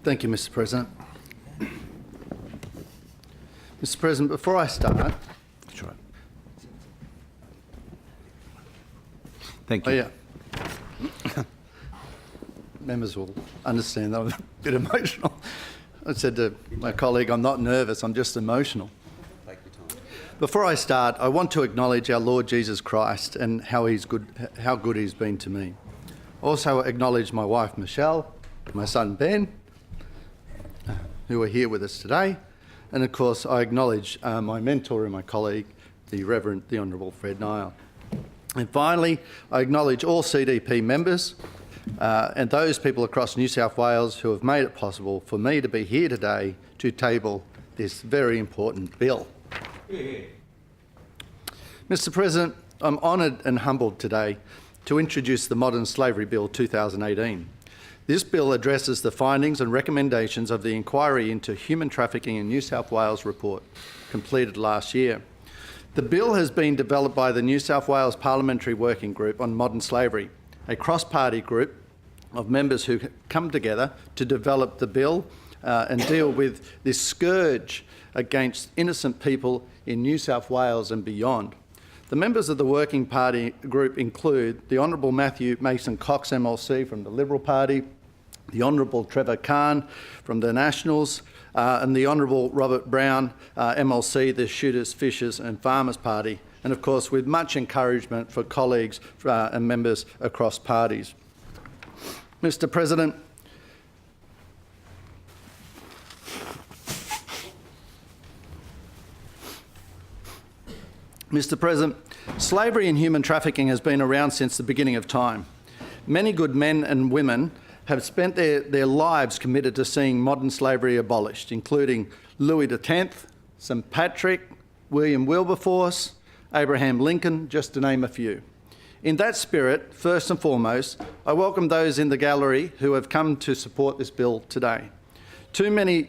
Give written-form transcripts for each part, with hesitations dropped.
Thank you, Mr. President. Mr. President, before I start... Sure. Thank you. Oh, yeah. Members will understand that I'm a bit emotional. I said to my colleague, I'm not nervous, I'm just emotional. Before I start, I want to acknowledge our Lord Jesus Christ and how good he's been to me. Also acknowledge my wife, Michelle, my son, Ben, who are here with us today. And of course, I acknowledge my mentor and my colleague, the Honourable Fred Nile. And finally, I acknowledge all CDP members and those people across New South Wales who have made it possible for me to be here today to table this very important bill. Yeah. Mr. President, I'm honoured and humbled today to introduce the Modern Slavery Bill 2018. This bill addresses the findings and recommendations of the inquiry into human trafficking in New South Wales report completed last year. The bill has been developed by the New South Wales Parliamentary Working Group on Modern Slavery, a cross-party group of members who come together to develop the bill and deal with this scourge against innocent people in New South Wales and beyond. The members of the Working Party group include the Honourable Matthew Mason Cox MLC from the Liberal Party, the Honourable Trevor Khan from the Nationals, and the Honourable Robert Brown MLC, the Shooters, Fishers and Farmers Party, and of course with much encouragement for colleagues and members across parties. Mr. President, slavery and human trafficking has been around since the beginning of time. Many good men and women have spent their lives committed to seeing modern slavery abolished, including Louis X, St Patrick, William Wilberforce, Abraham Lincoln, just to name a few. In that spirit, first and foremost, I welcome those in the gallery who have come to support this bill today. Too many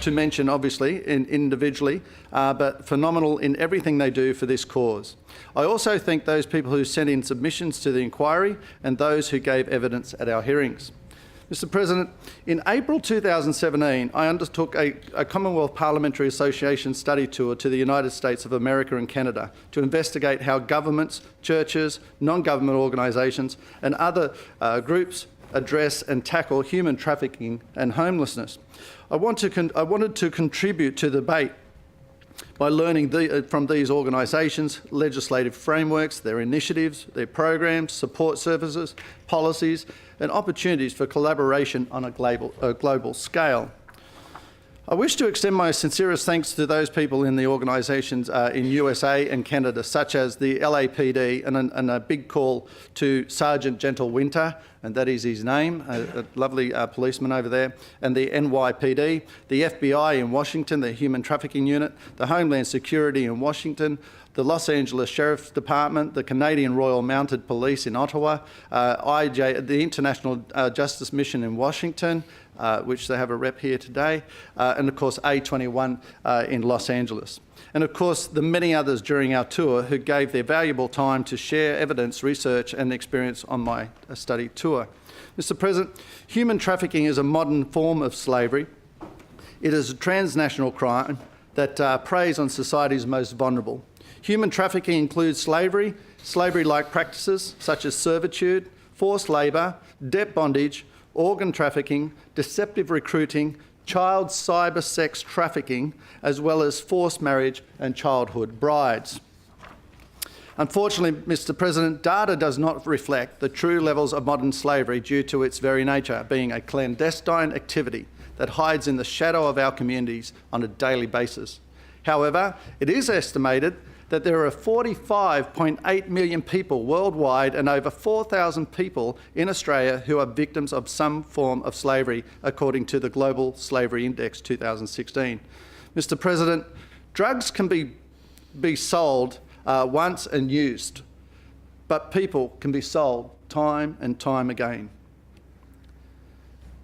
to mention, obviously, individually, but phenomenal in everything they do for this cause. I also thank those people who sent in submissions to the inquiry and those who gave evidence at our hearings. Mr. President, in April 2017, I undertook a Commonwealth Parliamentary Association study tour to the United States of America and Canada to investigate how governments, churches, non-government organisations and other groups address and tackle human trafficking and homelessness. I wanted to contribute to the debate by learning from these organisations, legislative frameworks, their initiatives, their programs, support services, policies and opportunities for collaboration on a global scale. I wish to extend my sincerest thanks to those people in the organisations in USA and Canada, such as the LAPD, and a big call to Sergeant Gentle Winter, and that is his name, a lovely policeman over there, and the NYPD, the FBI in Washington, the Human Trafficking Unit, the Homeland Security in Washington, the Los Angeles Sheriff's Department, the Canadian Royal Mounted Police in Ottawa, the International Justice Mission in Washington, which they have a rep here today, and of course A21 in Los Angeles. And of course the many others during our tour who gave their valuable time to share evidence, research and experience on my study tour. Mr. President, human trafficking is a modern form of slavery. It is a transnational crime that preys on society's most vulnerable. Human trafficking includes slavery, slavery-like practices such as servitude, forced labour, debt bondage, organ trafficking, deceptive recruiting, child cyber sex trafficking, as well as forced marriage and childhood brides. Unfortunately, Mr. President, data does not reflect the true levels of modern slavery due to its very nature being a clandestine activity that hides in the shadow of our communities on a daily basis. However, it is estimated that there are 45.8 million people worldwide and over 4,000 people in Australia who are victims of some form of slavery, according to the Global Slavery Index 2016. Mr. President, drugs can be sold once and used, but people can be sold time and time again.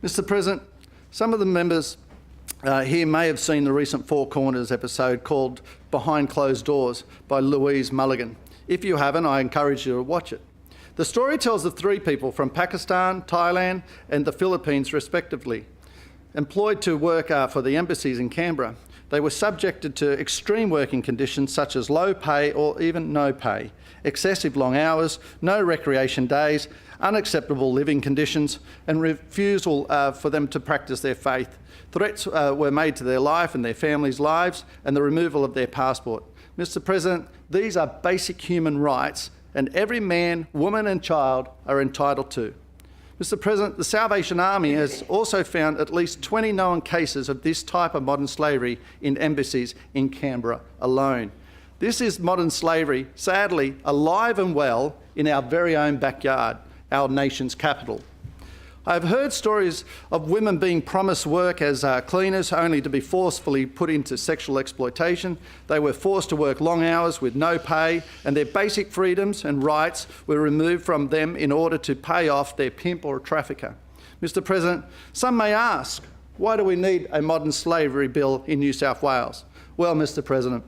Mr. President, some of the members here may have seen the recent Four Corners episode called Behind Closed Doors by Louise Mulligan. If you haven't, I encourage you to watch it. The story tells of 3 people from Pakistan, Thailand and the Philippines respectively, employed to work for the embassies in Canberra. They were subjected to extreme working conditions such as low pay or even no pay, excessive long hours, no recreation days, unacceptable living conditions and refusal for them to practice their faith. Threats were made to their life and their families' lives and the removal of their passport. Mr. President, these are basic human rights and every man, woman and child are entitled to. Mr. President, the Salvation Army has also found at least 20 known cases of this type of modern slavery in embassies in Canberra alone. This is modern slavery, sadly, alive and well in our very own backyard, our nation's capital. I've heard stories of women being promised work as cleaners only to be forcefully put into sexual exploitation. They were forced to work long hours with no pay and their basic freedoms and rights were removed from them in order to pay off their pimp or trafficker. Mr. President, some may ask, why do we need a modern slavery bill in New South Wales? Well, Mr. President,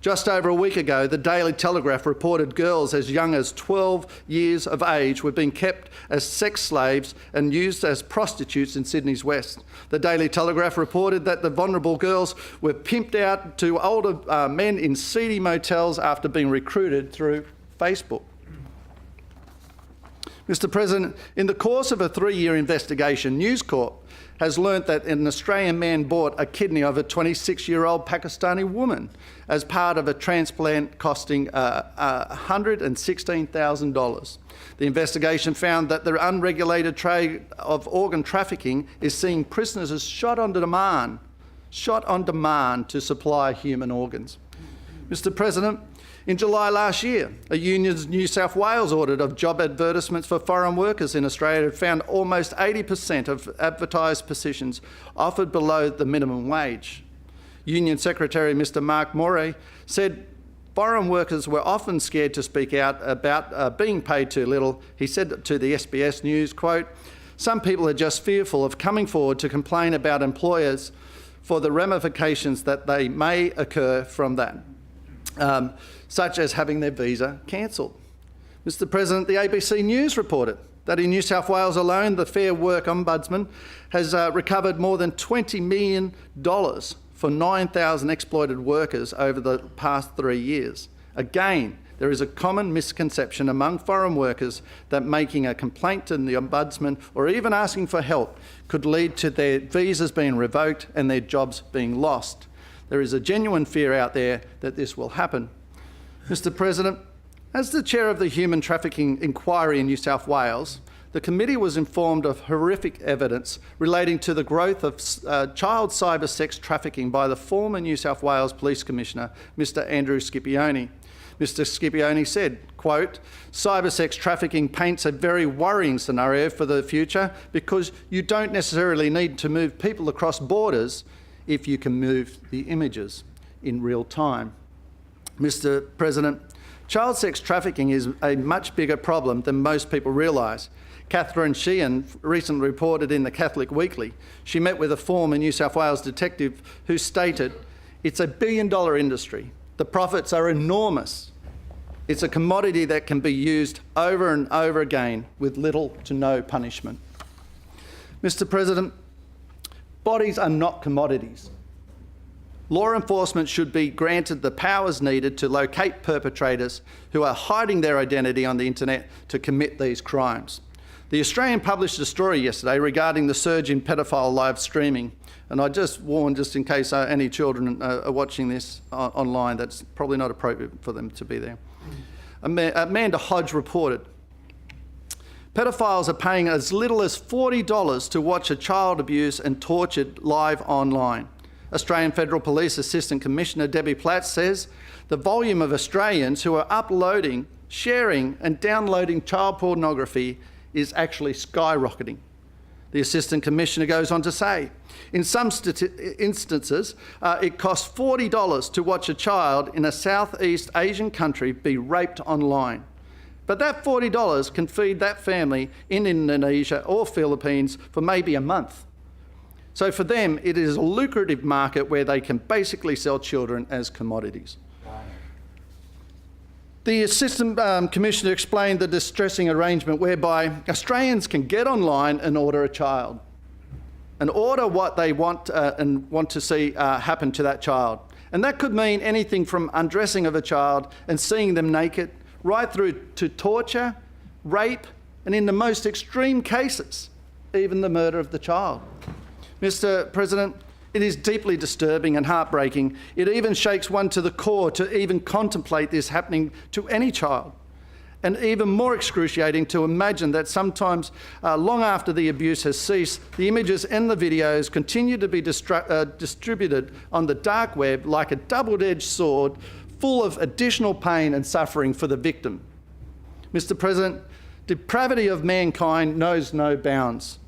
just over a week ago, the Daily Telegraph reported girls as young as 12 years of age were being kept as sex slaves and used as prostitutes in Sydney's West. The Daily Telegraph reported that the vulnerable girls were pimped out to older men in seedy motels after being recruited through Facebook. Mr. President, in the course of a 3-year investigation, News Corp has learnt that an Australian man bought a kidney of a 26-year-old Pakistani woman as part of a transplant costing $116,000. The investigation found that the unregulated trade of organ trafficking is seeing prisoners as shot on demand to supply human organs. Mr. President, in July last year, a Union's New South Wales audit of job advertisements for foreign workers in Australia found almost 80% of advertised positions offered below the minimum wage. Union Secretary Mr. Mark Morey said foreign workers were often scared to speak out about being paid too little. He said to the SBS News, quote, "Some people are just fearful of coming forward to complain about employers for the ramifications that they may occur from that. Such as having their visa cancelled." Mr. President, the ABC News reported that in New South Wales alone, the Fair Work Ombudsman has recovered more than $20 million for 9,000 exploited workers over the past 3 years. Again, there is a common misconception among foreign workers that making a complaint to the Ombudsman or even asking for help could lead to their visas being revoked and their jobs being lost. There is a genuine fear out there that this will happen. Mr. President, as the chair of the Human Trafficking Inquiry in New South Wales, the committee was informed of horrific evidence relating to the growth of child cyber sex trafficking by the former New South Wales Police Commissioner, Mr. Andrew Scipione. Mr. Scipione said, quote, "Cyber sex trafficking paints a very worrying scenario for the future because you don't necessarily need to move people across borders if you can move the images in real time." Mr. President, child sex trafficking is a much bigger problem than most people realise. Catherine Sheehan recently reported in the Catholic Weekly she met with a former New South Wales detective who stated, "It's a billion-dollar industry. The profits are enormous. It's a commodity that can be used over and over again with little to no punishment." Mr. President, bodies are not commodities. Law enforcement should be granted the powers needed to locate perpetrators who are hiding their identity on the internet to commit these crimes. The Australian published a story yesterday regarding the surge in pedophile live streaming, and I just warn, just in case any children are watching this online, that's probably not appropriate for them to be there. Amanda Hodge reported, pedophiles are paying as little as $40 to watch a child abused and tortured live online. Australian Federal Police Assistant Commissioner Debbie Platt says the volume of Australians who are uploading, sharing and downloading child pornography is actually skyrocketing. The Assistant Commissioner goes on to say, in some instances, it costs $40 to watch a child in a Southeast Asian country be raped online. But that $40 can feed that family in Indonesia or Philippines for maybe a month. So for them, it is a lucrative market where they can basically sell children as commodities. The Assistant Commissioner explained the distressing arrangement whereby Australians can get online and order a child, and order what they want to see happen to that child. And that could mean anything from undressing of a child and seeing them naked, right through to torture, rape, and in the most extreme cases, even the murder of the child. Mr. President, it is deeply disturbing and heartbreaking. It even shakes one to the core to even contemplate this happening to any child. And even more excruciating to imagine that sometimes, long after the abuse has ceased, the images and the videos continue to be distributed on the dark web like a double-edged sword, full of additional pain and suffering for the victim. Mr. President, depravity of mankind knows no bounds.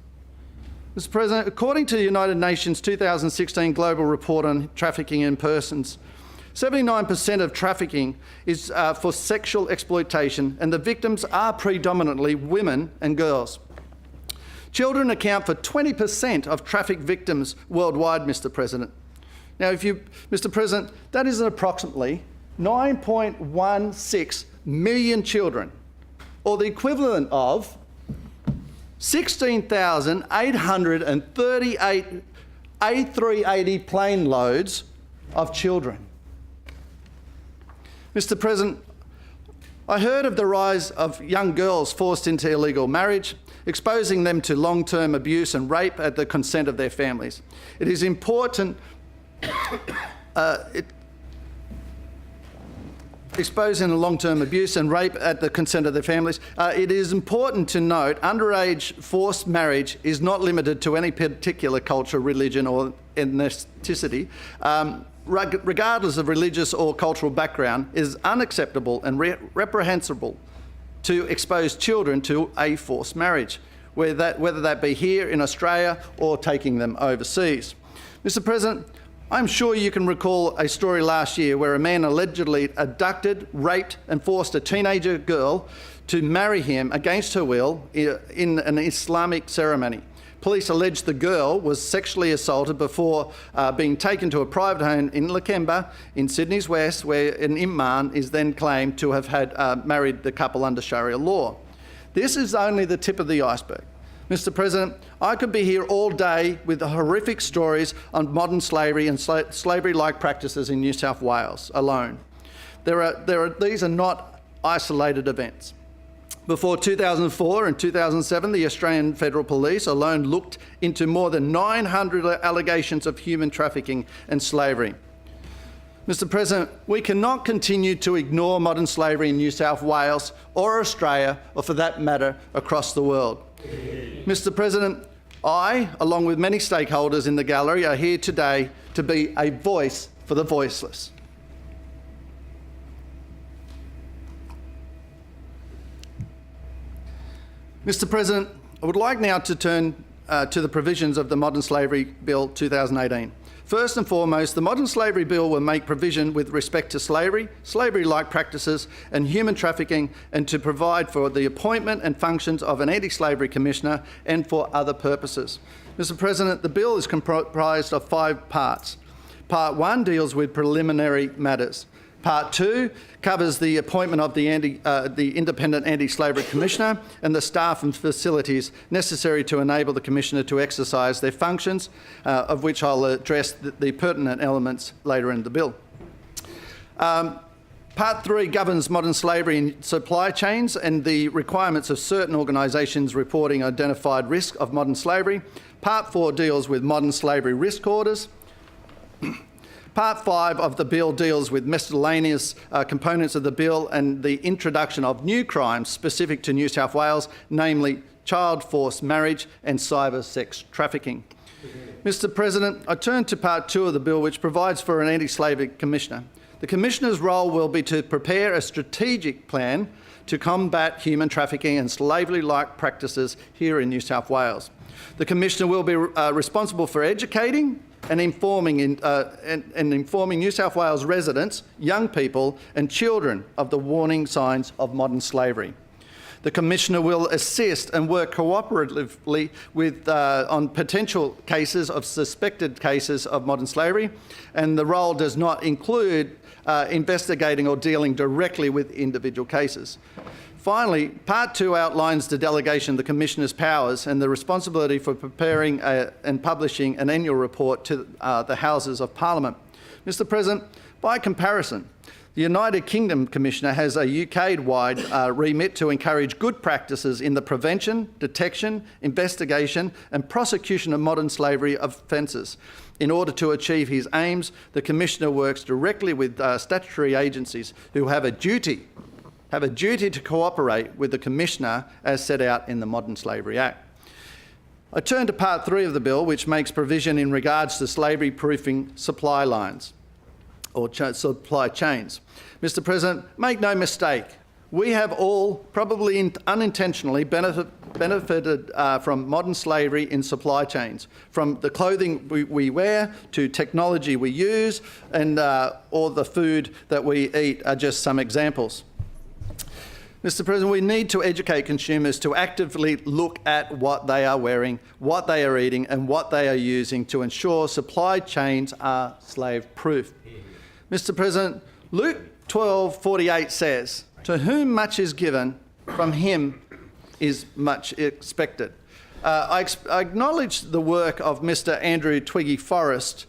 Mr. President, according to the United Nations 2016 Global Report on Trafficking in Persons, 79% of trafficking is for sexual exploitation, and the victims are predominantly women and girls. Children account for 20% of traffic victims worldwide, Mr. President. Now, Mr. President, that is approximately 9.16 million children, or the equivalent of 16,838 A380 plane loads of children. Mr. President, I heard of the rise of young girls forced into illegal marriage, exposing them to long-term abuse and rape at the consent of their families. It is important exposing long-term abuse and rape at the consent of their families. It is important to note underage forced marriage is not limited to any particular culture, religion or ethnicity. Regardless of religious or cultural background, it is unacceptable and reprehensible to expose children to a forced marriage, whether that be here in Australia or taking them overseas. Mr. President, I'm sure you can recall a story last year where a man allegedly abducted, raped and forced a teenager girl to marry him against her will in an Islamic ceremony. Police allege the girl was sexually assaulted before being taken to a private home in Lakemba in Sydney's West, where an imam is then claimed to have had married the couple under Sharia law. This is only the tip of the iceberg. Mr. President, I could be here all day with the horrific stories on modern slavery and slavery-like practices in New South Wales alone. These are not isolated events. Before 2004 and 2007, the Australian Federal Police alone looked into more than 900 allegations of human trafficking and slavery. Mr. President, we cannot continue to ignore modern slavery in New South Wales or Australia, or for that matter, across the world. Mr. President, I, along with many stakeholders in the gallery, are here today to be a voice for the voiceless. Mr. President, I would like now to turn to the provisions of the Modern Slavery Bill 2018. First and foremost, the Modern Slavery Bill will make provision with respect to slavery, slavery-like practices and human trafficking, and to provide for the appointment and functions of an anti-slavery commissioner and for other purposes. Mr. President, the bill is comprised of 5 parts. Part 1 deals with preliminary matters. Part 2 covers the appointment of the Independent Anti-Slavery Commissioner and the staff and facilities necessary to enable the Commissioner to exercise their functions, of which I'll address the pertinent elements later in the bill. Part 3 governs modern slavery in supply chains and the requirements of certain organisations reporting identified risk of modern slavery. Part 4 deals with modern slavery risk orders. Part 5 of the bill deals with miscellaneous components of the bill and the introduction of new crimes specific to New South Wales, namely child forced marriage and cyber sex trafficking. Mr. President, I turn to Part 2 of the bill, which provides for an anti-slavery commissioner. The commissioner's role will be to prepare a strategic plan to combat human trafficking and slavery-like practices here in New South Wales. The commissioner will be responsible for educating and informing New South Wales residents, young people and children of the warning signs of modern slavery. The Commissioner will assist and work cooperatively with, on potential cases of suspected cases of modern slavery, and the role does not include investigating or dealing directly with individual cases. Finally, Part 2 outlines the delegation of the Commissioner's powers and the responsibility for preparing and publishing an annual report to the Houses of Parliament. Mr. President, by comparison, the United Kingdom Commissioner has a UK-wide remit to encourage good practices in the prevention, detection, investigation and prosecution of modern slavery offences. In order to achieve his aims, the Commissioner works directly with statutory agencies who have a duty to cooperate with the Commissioner as set out in the Modern Slavery Act. I turn to Part 3 of the bill, which makes provision in regards to slavery-proofing supply lines or supply chains. Mr. President, make no mistake, we have all, probably unintentionally, benefited from modern slavery in supply chains, from the clothing we wear to technology we use and or the food that we eat are just some examples. Mr. President, we need to educate consumers to actively look at what they are wearing, what they are eating and what they are using to ensure supply chains are slave-proof. Mr. President, Luke 12:48 says, "To whom much is given, from him is much expected." I acknowledge the work of Mr. Andrew Twiggy Forrest,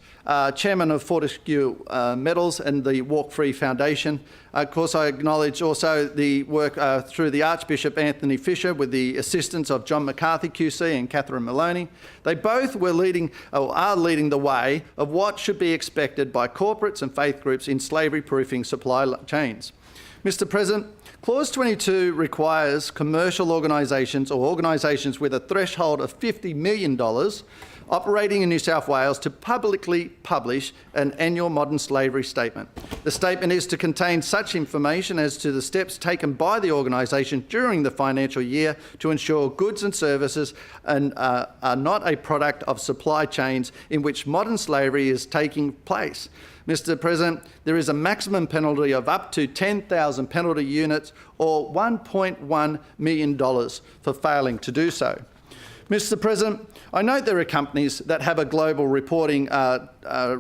Chairman of Fortescue Metals and the Walk Free Foundation. Of course, I acknowledge also the work through the Archbishop Anthony Fisher with the assistance of John McCarthy QC and Catherine Maloney. They both were are leading the way of what should be expected by corporates and faith groups in slavery-proofing supply chains. Mr. President, Clause 22 requires commercial organisations or organisations with a threshold of $50 million operating in New South Wales to publicly publish an annual modern slavery statement. The statement is to contain such information as to the steps taken by the organisation during the financial year to ensure goods and services are not a product of supply chains in which modern slavery is taking place. Mr. President, there is a maximum penalty of up to 10,000 penalty units or $1.1 million for failing to do so. Mr. President, I note there are companies that have a global reporting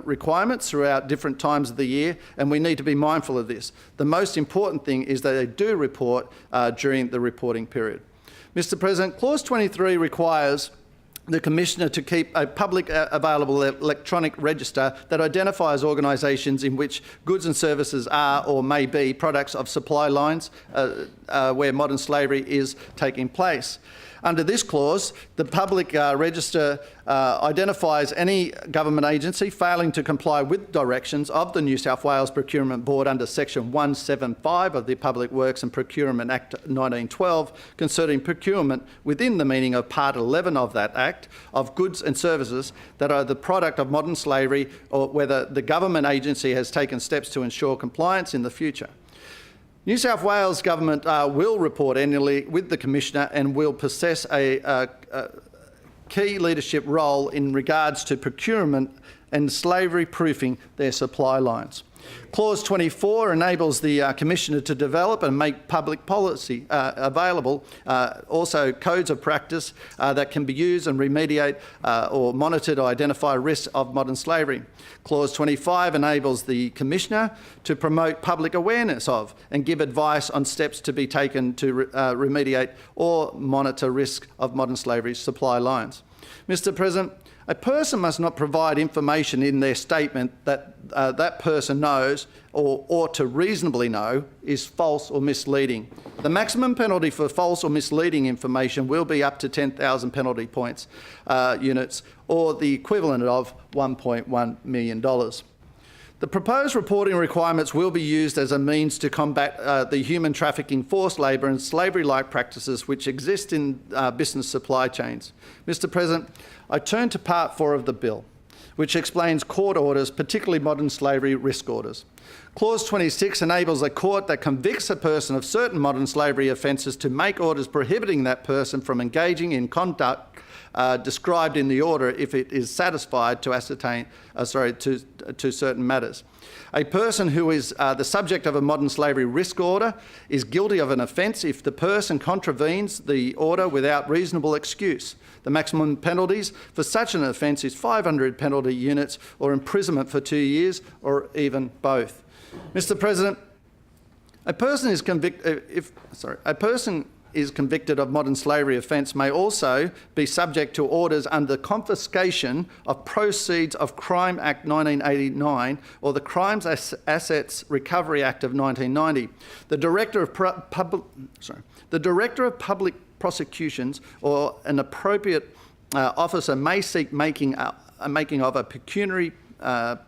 requirements throughout different times of the year, and we need to be mindful of this. The most important thing is that they do report during the reporting period. Mr. President, Clause 23 requires the Commissioner to keep a public available electronic register that identifies organisations in which goods and services are or may be products of supply lines where modern slavery is taking place. Under this clause, the public register identifies any government agency failing to comply with directions of the New South Wales Procurement Board under Section 175 of the Public Works and Procurement Act 1912 concerning procurement within the meaning of Part 11 of that Act of goods and services that are the product of modern slavery or whether the government agency has taken steps to ensure compliance in the future. New South Wales Government will report annually with the Commissioner and will possess a key leadership role in regards to procurement and slavery proofing their supply lines. Clause 24 enables the Commissioner to develop and make public policy available, also codes of practice that can be used and remediate or monitor to identify risks of modern slavery. Clause 25 enables the Commissioner to promote public awareness of and give advice on steps to be taken to remediate or monitor risk of modern slavery supply lines. Mr. President, a person must not provide information in their statement that that person knows or ought to reasonably know is false or misleading. The maximum penalty for false or misleading information will be up to 10,000 penalty points units or the equivalent of $1.1 million. The proposed reporting requirements will be used as a means to combat the human trafficking, forced labour and slavery-like practices which exist in business supply chains. Mr. President, I turn to Part 4 of the bill, which explains court orders, particularly modern slavery risk orders. Clause 26 enables a court that convicts a person of certain modern slavery offences to make orders prohibiting that person from engaging in conduct described in the order if it is satisfied to ascertain, to certain matters. A person who is the subject of a modern slavery risk order is guilty of an offence if the person contravenes the order without reasonable excuse. The maximum penalties for such an offence is 500 penalty units or imprisonment for 2 years or even both. Mr. President, a person is convicted of modern slavery offence may also be subject to orders under the Confiscation of Proceeds of Crime Act 1989 or the Crimes Assets Recovery Act of 1990. The Director of Public Prosecutions or an appropriate officer may seek making of a pecuniary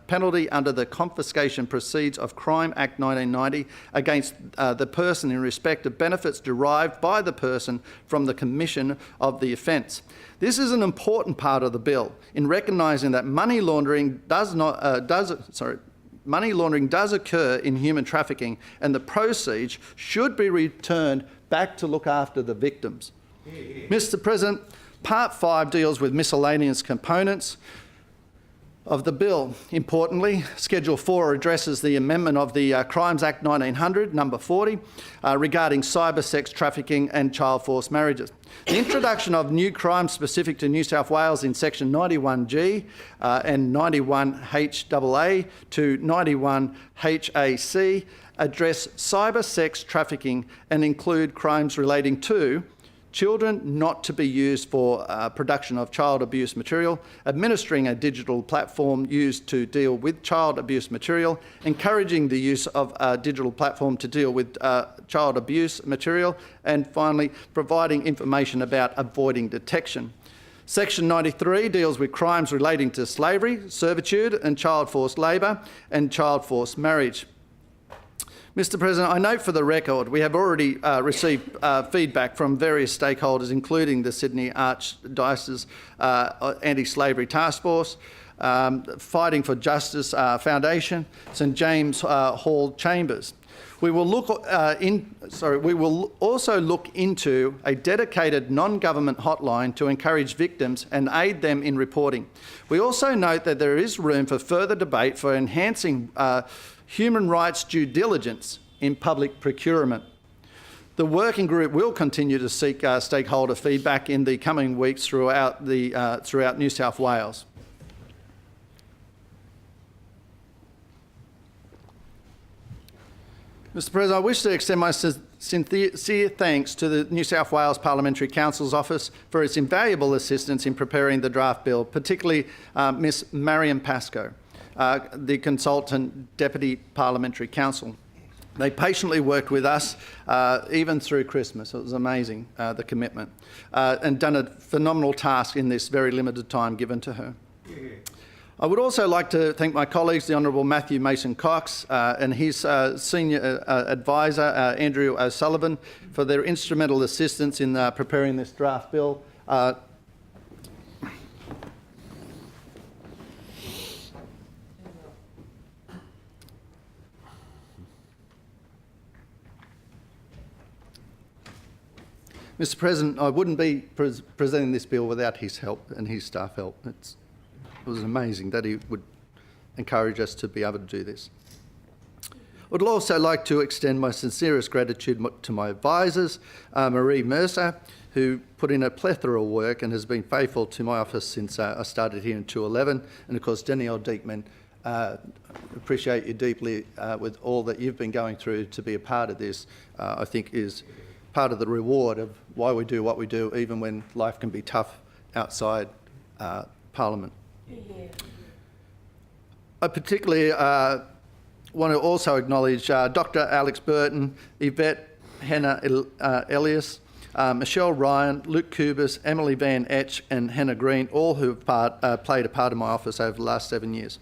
penalty under the Confiscation Proceeds of Crime Act 1990 against the person in respect of benefits derived by the person from the commission of the offence. This is an important part of the bill in recognising that money laundering does occur in human trafficking, and the proceeds should be returned back to look after the victims. Mr. President, Part 5 deals with miscellaneous components of the bill. Importantly, Schedule 4 addresses the amendment of the Crimes Act 1900, number 40, regarding cyber sex trafficking and child forced marriages. The introduction of new crimes specific to New South Wales in Section 91G and 91HAA to 91HAC address cyber sex trafficking and include crimes relating to children not to be used for production of child abuse material, administering a digital platform used to deal with child abuse material, encouraging the use of a digital platform to deal with child abuse material, and finally, providing information about avoiding detection. Section 93 deals with crimes relating to slavery, servitude and child forced labour and child forced marriage. Mr. President, I note for the record we have already received feedback from various stakeholders, including the Sydney Archdiocese Anti-Slavery Task Force, Fighting for Justice Foundation, St James Hall Chambers. We will also look into a dedicated non-government hotline to encourage victims and aid them in reporting. We also note that there is room for further debate for enhancing human rights due diligence in public procurement. The working group will continue to seek stakeholder feedback in the coming weeks throughout New South Wales. Mr. President, I wish to extend my sincere thanks to the New South Wales Parliamentary Council's Office for its invaluable assistance in preparing the draft bill, particularly Ms Mariam Pascoe, the Consultant Deputy Parliamentary Counsel. They patiently worked with us even through Christmas. It was amazing, the commitment, and done a phenomenal task in this very limited time given to her. I would also like to thank my colleagues, the Honourable Matthew Mason-Cox and his senior advisor, Andrew O'Sullivan, for their instrumental assistance in preparing this draft bill. Mr. President, I wouldn't be presenting this bill without his help and his staff help. It was amazing that he would encourage us to be able to do this. I would also like to extend my sincerest gratitude to my advisors, Marie Mercer, who put in a plethora of work and has been faithful to my office since I started here in 2011, and of course Danielle Diekman. Appreciate you deeply with all that you've been going through to be a part of this. I think is part of the reward of why we do what we do, even when life can be tough outside Parliament. Yeah. I particularly want to also acknowledge Dr Alex Burton, Yvette Hannah Elias, Michelle Ryan, Luke Kubis, Emily Van Etch and Hannah Green, all who have played a part in my office over the last 7 years.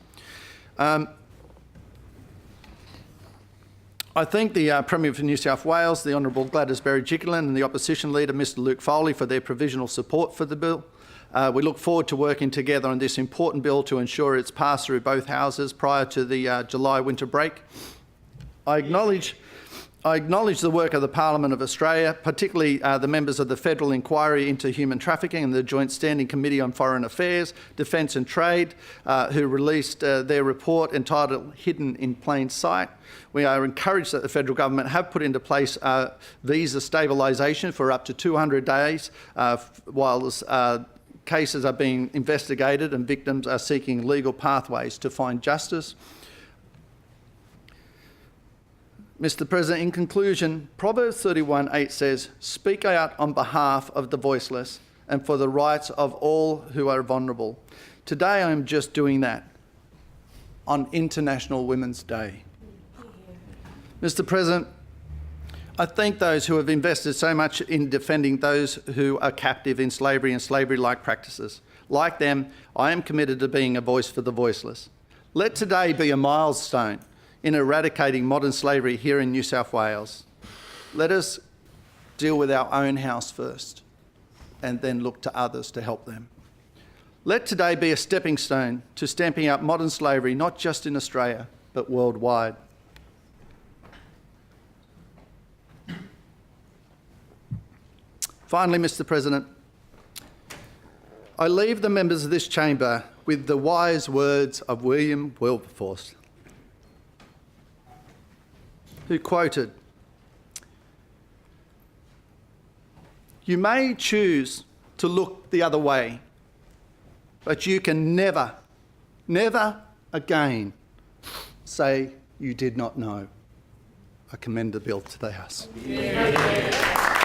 I thank the Premier for New South Wales, the Honourable Gladys Berejiklian, and the Opposition Leader, Mr Luke Foley, for their provisional support for the bill. We look forward to working together on this important bill to ensure it's passed through both houses prior to the July winter break. I acknowledge the work of the Parliament of Australia, particularly the members of the Federal Inquiry into Human Trafficking and the Joint Standing Committee on Foreign Affairs, Defence and Trade, who released their report entitled Hidden in Plain Sight. We are encouraged that the federal government have put into place visa stabilisation for up to 200 days whilst cases are being investigated and victims are seeking legal pathways to find justice. Mr President, in conclusion, Proverbs 31:8 says, "Speak out on behalf of the voiceless and for the rights of all who are vulnerable." Today I am just doing that on International Women's Day. Mr President, I thank those who have invested so much in defending those who are captive in slavery and slavery-like practices. Like them, I am committed to being a voice for the voiceless. Let today be a milestone in eradicating modern slavery here in New South Wales. Let us deal with our own house first and then look to others to help them. Let today be a stepping stone to stamping out modern slavery, not just in Australia, but worldwide. Finally, Mr President, I leave the members of this chamber with the wise words of William Wilberforce, who quoted, "You may choose to look the other way, but you can never, never again say you did not know." I commend the bill to the House. Yeah.